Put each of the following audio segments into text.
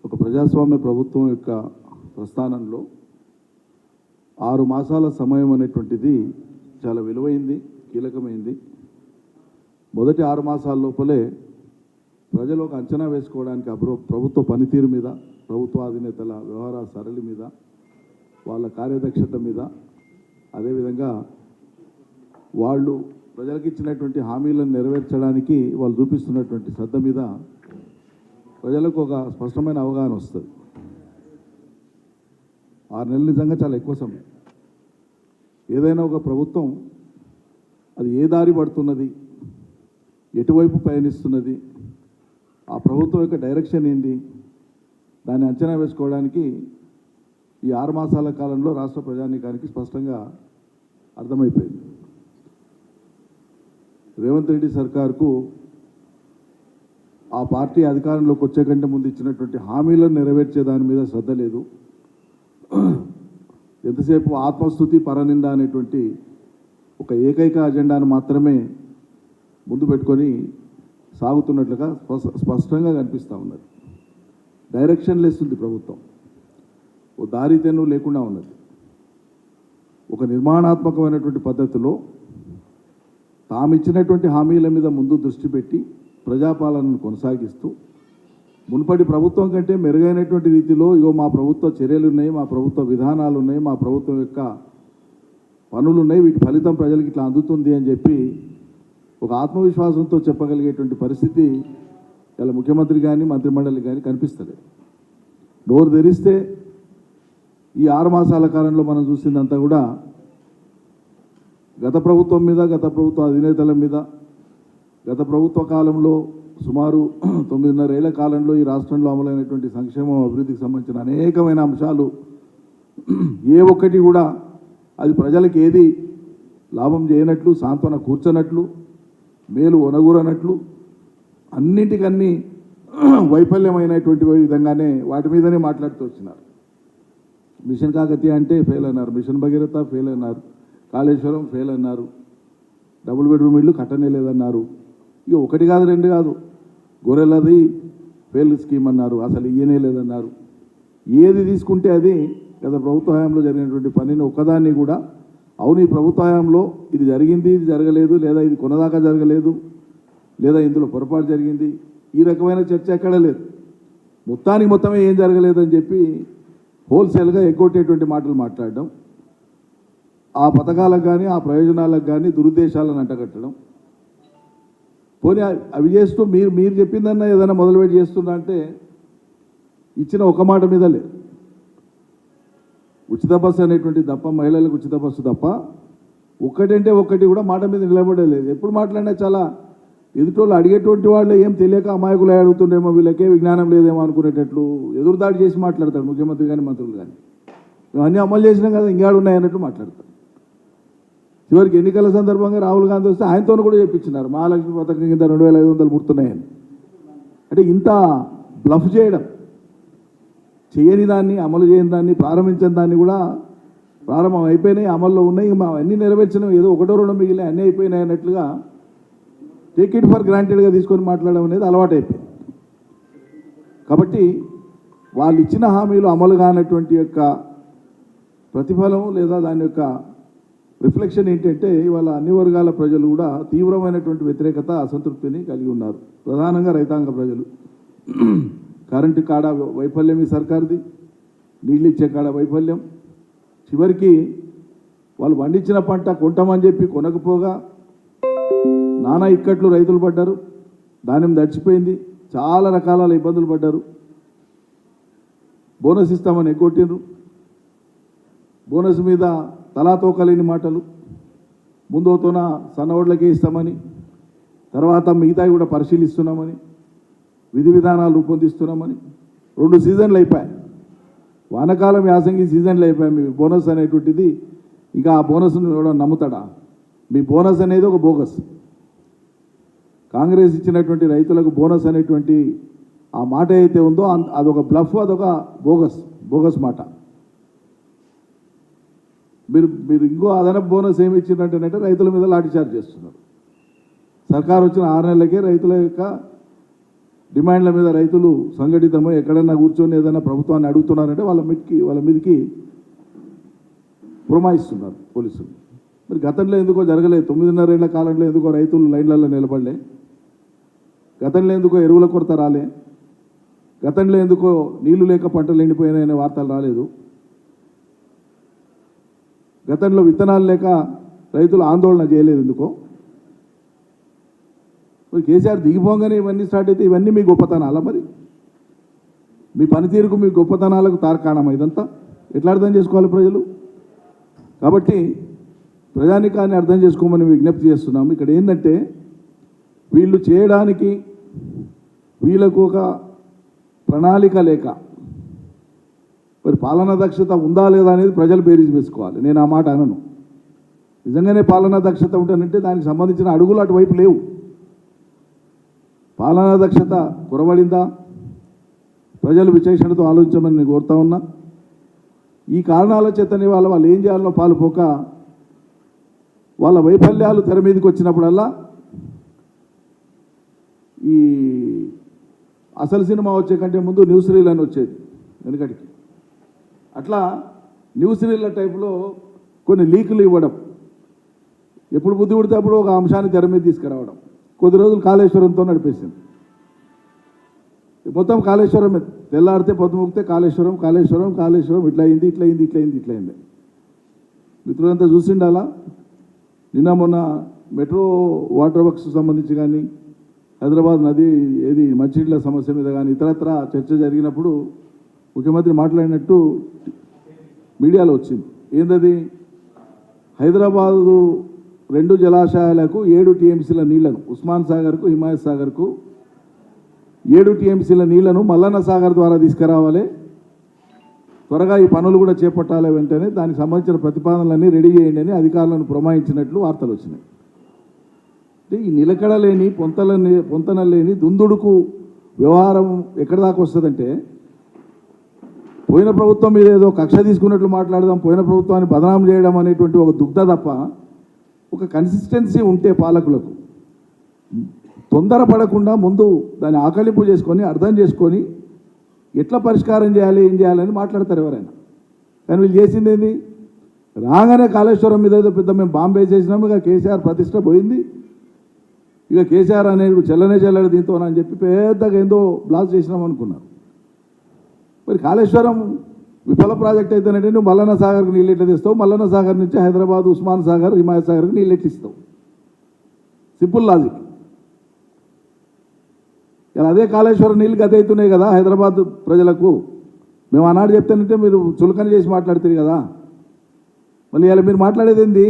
ఒక ప్రజాస్వామ్య ప్రభుత్వం యొక్క ప్రస్థానంలో 6 మాసాల సమయం అనేటువంటిది చాలా విలువైంది, కీలకమైంది. మొదటి 6 మాసాల లోపలే ప్రజలు ఒక అంచనా వేసుకోవడానికి ప్రభుత్వ పనితీరు మీద, ప్రభుత్వ అధినేతల వ్యవహార సరళి మీద, వాళ్ళ కార్యదక్షత మీద, అదేవిధంగా వాళ్ళు ప్రజలకు ఇచ్చినటువంటి హామీలను నెరవేర్చడానికి వాళ్ళు చూపిస్తున్నటువంటి శ్రద్ధ మీద ప్రజలకు ఒక స్పష్టమైన అవగాహన వస్తుంది. 6 నెలలు నిజంగా చాలా ఎక్కువ సమయం. ఏదైనా ఒక ప్రభుత్వం అది ఏ దారి పడుతున్నది, ఎటువైపు పయనిస్తున్నది, ఆ ప్రభుత్వం యొక్క డైరెక్షన్ ఏంది, దాన్ని అంచనా వేసుకోవడానికి ఈ 6 మాసాల కాలంలో రాష్ట్ర ప్రజానీకానికి స్పష్టంగా అర్థమైపోయింది. రేవంత్ రెడ్డి సర్కార్కు ఆ పార్టీ అధికారంలోకి వచ్చే కంటే ముందు ఇచ్చినటువంటి హామీలను నెరవేర్చే దాని మీద శ్రద్ధ లేదు. ఎంతసేపు ఆత్మస్తుతి పరనింద అనేటువంటి ఒక ఏకైక అజెండాను మాత్రమే ముందు పెట్టుకొని సాగుతున్నట్లుగా స్పష్టంగా కనిపిస్తూ ఉన్నది. డైరెక్షన్ లెస్ ఉంది ప్రభుత్వం, ఓ దారితెన్ను లేకుండా ఉన్నది. ఒక నిర్మాణాత్మకమైనటువంటి పద్ధతిలో తామిచ్చినటువంటి హామీల మీద ముందు దృష్టి పెట్టి ప్రజాపాలనను కొనసాగిస్తూ మునుపటి ప్రభుత్వం కంటే మెరుగైనటువంటి రీతిలో ఇగో మా ప్రభుత్వ చర్యలు ఉన్నాయి, మా ప్రభుత్వ విధానాలు ఉన్నాయి, మా ప్రభుత్వం యొక్క పనులు ఉన్నాయి, వీటి ఫలితం ప్రజలకు ఇట్లా అందుతుంది అని చెప్పి ఒక ఆత్మవిశ్వాసంతో చెప్పగలిగేటువంటి పరిస్థితి ఇలా ముఖ్యమంత్రి కానీ మంత్రిమండలి కానీ కనిపిస్తుంది. నోరు తెరిస్తే ఈ 6 మాసాల కాలంలో మనం చూసిందంతా కూడా గత ప్రభుత్వం మీద, గత ప్రభుత్వ అధినేతల మీద, గత ప్రభుత్వ కాలంలో సుమారు 9.5 ఏళ్ల కాలంలో ఈ రాష్ట్రంలో అమలైనటువంటి సంక్షేమం, అభివృద్ధికి సంబంధించిన అనేకమైన అంశాలు ఏ ఒక్కటి కూడా అది ప్రజలకు ఏది లాభం చేయనట్లు, సాంత్వన కూర్చనట్లు, మేలు ఒనగూరనట్లు, అన్నింటికన్నీ వైఫల్యమైనటువంటి విధంగానే వాటి మీదనే మాట్లాడుతూ వచ్చినారు. మిషన్ కాకతీయ అంటే ఫెయిల్ అన్నారు, మిషన్ భగీరథ ఫెయిల్ అన్నారు, కాళేశ్వరం ఫెయిల్ అన్నారు, డబుల్ బెడ్రూమ్ ఇళ్ళు కట్టనే లేదన్నారు. ఇక 1 కాదు 2 కాదు, గొర్రెలది ఫెయిల్ స్కీమ్ అన్నారు, అసలు ఇయ్యనే లేదన్నారు. ఏది తీసుకుంటే అది గత ప్రభుత్వ హయాంలో జరిగినటువంటి పనిని ఒక్కదాన్ని కూడా అవును ఈ ప్రభుత్వ హయాంలో ఇది జరిగింది, ఇది జరగలేదు, లేదా ఇది కొనదాకా జరగలేదు, లేదా ఇందులో పొరపాటు జరిగింది, ఈ రకమైన చర్చ ఎక్కడ లేదు. మొత్తమే ఏం జరగలేదని చెప్పి హోల్సేల్గా ఎగ్గొట్టేటువంటి మాటలు మాట్లాడడం, ఆ పథకాలకు కానీ ఆ ప్రయోజనాలకు కానీ దురుద్దేశాలను అంటగట్టడం. పోనీ అవి చేస్తూ మీరు చెప్పిందన్నా ఏదైనా మొదలుపెట్టి చేస్తున్నా అంటే ఇచ్చిన ఒక మాట మీద లేదు. ఉచిత బస్సు అనేటువంటి తప్ప, మహిళలకు ఉచిత బస్సు తప్ప ఒక్కటంటే ఒక్కటి కూడా మాట మీద నిలబడలేదు. ఎప్పుడు మాట్లాడినా చాలా ఎదుటోళ్ళు అడిగేటువంటి వాళ్ళు ఏం తెలియక అమాయకులు అడుగుతుండేమో, వీళ్ళకే విజ్ఞానం లేదేమో అనుకునేటట్లు ఎదురుదాడి చేసి మాట్లాడతాడు ముఖ్యమంత్రి కానీ మంత్రులు కానీ. మేము అన్నీ అమలు చేసినాం కదా ఇంకేడున్నాయన్నట్టు మాట్లాడతారు. చివరికి ఎన్నికల సందర్భంగా రాహుల్ గాంధీ వస్తే ఆయనతో కూడా చెప్పించినారు మహాలక్ష్మి పథకం కింద 2500 ముడుతున్నాయని. అంటే ఇంత బ్లఫ్ చేయడం, చేయని దాన్ని, అమలు చేయని దాన్ని, ప్రారంభించని దాన్ని కూడా ప్రారంభం అయిపోయినాయి, అమల్లో ఉన్నాయి, అన్నీ నెరవేర్చినాం, ఏదో 1-2 మిగిలిన అన్నీ అయిపోయినాయి అన్నట్లుగా టేక్ ఇట్ ఫర్ గ్రాంటెడ్గా తీసుకొని మాట్లాడడం అనేది అలవాటైపోయింది. కాబట్టి వాళ్ళు ఇచ్చిన హామీలు అమలు కానటువంటి యొక్క ప్రతిఫలం లేదా దాని యొక్క రిఫ్లెక్షన్ ఏంటంటే ఇవాళ అన్ని వర్గాల ప్రజలు కూడా తీవ్రమైనటువంటి వ్యతిరేకత, అసంతృప్తిని కలిగి ఉన్నారు. ప్రధానంగా రైతాంగ ప్రజలు. కరెంటు కాడ వైఫల్యం ఈ సర్కార్ది, నీళ్ళు ఇచ్చే కాడ వైఫల్యం. చివరికి వాళ్ళు పండించిన పంట కొంటామని చెప్పి కొనకపోగా నానా ఇక్కట్లు రైతులు పడ్డారు. ధాన్యం దడిచిపోయింది, చాలా రకాల ఇబ్బందులు పడ్డారు. బోనస్ ఇస్తామని ఎగ్గొట్టిండ్రు. బోనస్ మీద తలాతోకలేని మాటలు, ముందోతోన సన్నోడ్లకే ఇస్తామని, తర్వాత మిగతావి కూడా పరిశీలిస్తున్నామని, విధి విధానాలు రూపొందిస్తున్నామని. 2 సీజన్లు అయిపోయాయి, వానకాలం యాసంగి సీజన్లు అయిపోయాయి. మీ బోనస్ అనేటువంటిది ఇంకా ఆ బోనస్ను కూడా నమ్ముతాడా? మీ బోనస్ అనేది ఒక బోగస్. కాంగ్రెస్ ఇచ్చినటువంటి రైతులకు బోనస్ అనేటువంటి ఆ మాట అయితే ఉందో అదొక బ్లఫ్, అదొక బోగస్ మాట. మీరు ఇంకో అదనపు బోనస్ ఏమి ఇచ్చిందంటేనంటే రైతుల మీద లాఠీచార్జ్ చేస్తున్నారు. సర్కారు వచ్చిన 6 నెలలకే రైతుల యొక్క డిమాండ్ల మీద రైతులు సంఘటితమై ఎక్కడన్నా కూర్చొని ఏదైనా ప్రభుత్వాన్ని అడుగుతున్నారంటే వాళ్ళ మీదకి పురమాయిస్తున్నారు పోలీసులు. మరి గతంలో ఎందుకో జరగలేదు, 9.5 ఏళ్ల కాలంలో ఎందుకో రైతులు లైన్లలో నిలబడలే, గతంలో ఎందుకో ఎరువుల కొరత రాలే, గతంలో ఎందుకో నీళ్లు లేక పంటలు ఎండిపోయినాయనే వార్తలు రాలేదు, గతంలో విత్తనాలు లేక రైతులు ఆందోళన చేయలేదు ఎందుకో. మరి కేసీఆర్ దిగిపోగానే ఇవన్నీ స్టార్ట్ అయితే ఇవన్నీ మీ గొప్పతనాలా? మరి మీ పనితీరుకు మీ గొప్పతనాలకు తార్కాణమా ఇదంతా? ఎట్లా అర్థం చేసుకోవాలి ప్రజలు? కాబట్టి ప్రజానికాన్ని అర్థం చేసుకోమని విజ్ఞప్తి చేస్తున్నాము. ఇక్కడ ఏంటంటే వీళ్ళు చేయడానికి వీళ్ళకు ఒక ప్రణాళిక లేక మరి పాలనా దక్షత ఉందా లేదా అనేది ప్రజలు బేరీజ్ వేసుకోవాలి. నేను ఆ మాట అనను. నిజంగానే పాలనా దక్షత ఉంటేనంటే దానికి సంబంధించిన అడుగులు అటువైపు లేవు. పాలనా దక్షత కొరబడిందా? ప్రజలు విచక్షణతో ఆలోచించమని నేను కోరుతా ఉన్నా. ఈ కారణాల చేతనే వాళ్ళు ఏం చేయాలో పాలుపోక వాళ్ళ వైఫల్యాలు తెర మీదకి వచ్చినప్పుడల్లా ఈ అసలు సినిమా వచ్చే కంటే ముందు న్యూస్ రీల్ అని వచ్చేది వెనుకటికి. అట్లా న్యూస్ రీల్ల టైప్లో కొన్ని లీకులు ఇవ్వడం, ఎప్పుడు బుద్ధి పుడితే అప్పుడు ఒక అంశాన్ని తెర మీద తీసుకురావడం, కొద్ది రోజులు కాళేశ్వరంతో నడిపేసింది. మొత్తం కాళేశ్వరం తెల్లాడితే పొద్దుముక్తే కాళేశ్వరం కాళేశ్వరం కాళేశ్వరం ఇట్లా అయింది ఇట్లా అయింది ఇట్లా అయింది ఇట్లా అయింది. మిత్రులంతా చూసిండాలా. నిన్న మొన్న మెట్రో వాటర్ వర్క్స్ సంబంధించి కానీ హైదరాబాద్ నది ఏది మంచినీళ్ళ సమస్య మీద కానీ ఇతరత్ర చర్చ జరిగినప్పుడు ముఖ్యమంత్రి మాట్లాడినట్టు మీడియాలో వచ్చింది. ఏంటది? హైదరాబాదు 2 జలాశయాలకు 7 టీఎంసీల నీళ్లను, ఉస్మాన్ సాగర్కు హిమాయత్ సాగర్కు 7 టీఎంసీల నీళ్లను మల్లన్న సాగర్ ద్వారా తీసుకురావాలి, త్వరగా ఈ పనులు కూడా చేపట్టాలి, వెంటనే దానికి సంబంధించిన ప్రతిపాదనలన్నీ రెడీ చేయండి అని అధికారులను పురమాయించినట్లు వార్తలు వచ్చినాయి. అంటే ఈ నిలకడలేని పొంతన లేని దుందుడుకు వ్యవహారం ఎక్కడి దాకా వస్తుందంటే, పోయిన ప్రభుత్వం మీద ఏదో కక్ష తీసుకున్నట్లు మాట్లాడదాం, పోయిన ప్రభుత్వాన్ని బదనాం చేయడం అనేటువంటి ఒక దుగ్ధ తప్ప ఒక కన్సిస్టెన్సీ ఉంటే పాలకులకు తొందరపడకుండా ముందు దాన్ని ఆకలింపు చేసుకొని అర్థం చేసుకొని ఎట్లా పరిష్కారం చేయాలి ఏం చేయాలని మాట్లాడతారు ఎవరైనా. కానీ వీళ్ళు చేసింది ఏంది? రాగానే కాళేశ్వరం మీద ఏదో పెద్ద మేము బాంబే చేసినాము, ఇక కేసీఆర్ ప్రతిష్ట పోయింది, ఇక కేసీఆర్ అనేది చెల్లడు దీంతో అని చెప్పి పెద్దగా ఏందో బ్లాక్ చేసినాం అనుకున్నారు. మరి కాళేశ్వరం విఫల ప్రాజెక్ట్ అయితేనంటే నువ్వు మల్లన్న సాగర్కి నీళ్ళు ఎట్లా తెస్తావు, మల్లన్న సాగర్ నుంచి హైదరాబాద్ ఉస్మాన్ సాగర్ హిమాయత్ సాగర్కి నీళ్ళు ఎట్టిస్తావు? Simple logic. ఇలా అదే కాళేశ్వరం నీళ్ళు గత అవుతున్నాయి కదా హైదరాబాద్ ప్రజలకు. మేము ఆనాడు చెప్తానంటే మీరు చులకన చేసి మాట్లాడుతుంది కదా. మళ్ళీ ఇలా మీరు మాట్లాడేది ఏంది?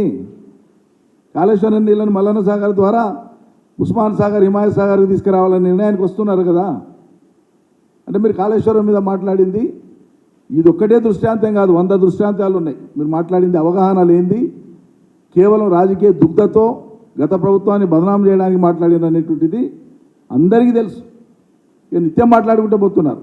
కాళేశ్వరం నీళ్ళని మల్లన్న సాగర్ ద్వారా ఉస్మాన్ సాగర్ హిమాయత్ సాగర్కి తీసుకురావాలని నిర్ణయానికి వస్తున్నారు కదా. అంటే మీరు కాళేశ్వరం మీద మాట్లాడింది ఇది ఒక్కటే దృష్టాంతం కాదు, 100 దృష్టాంతాలు ఉన్నాయి. మీరు మాట్లాడింది అవగాహన లేనిది, కేవలం రాజకీయ దుగ్ధతో గత ప్రభుత్వాన్ని బదనాం చేయడానికి మాట్లాడిన అనేటువంటిది అందరికీ తెలుసు. ఇక నిత్యం మాట్లాడుకుంటూ పోతున్నారు.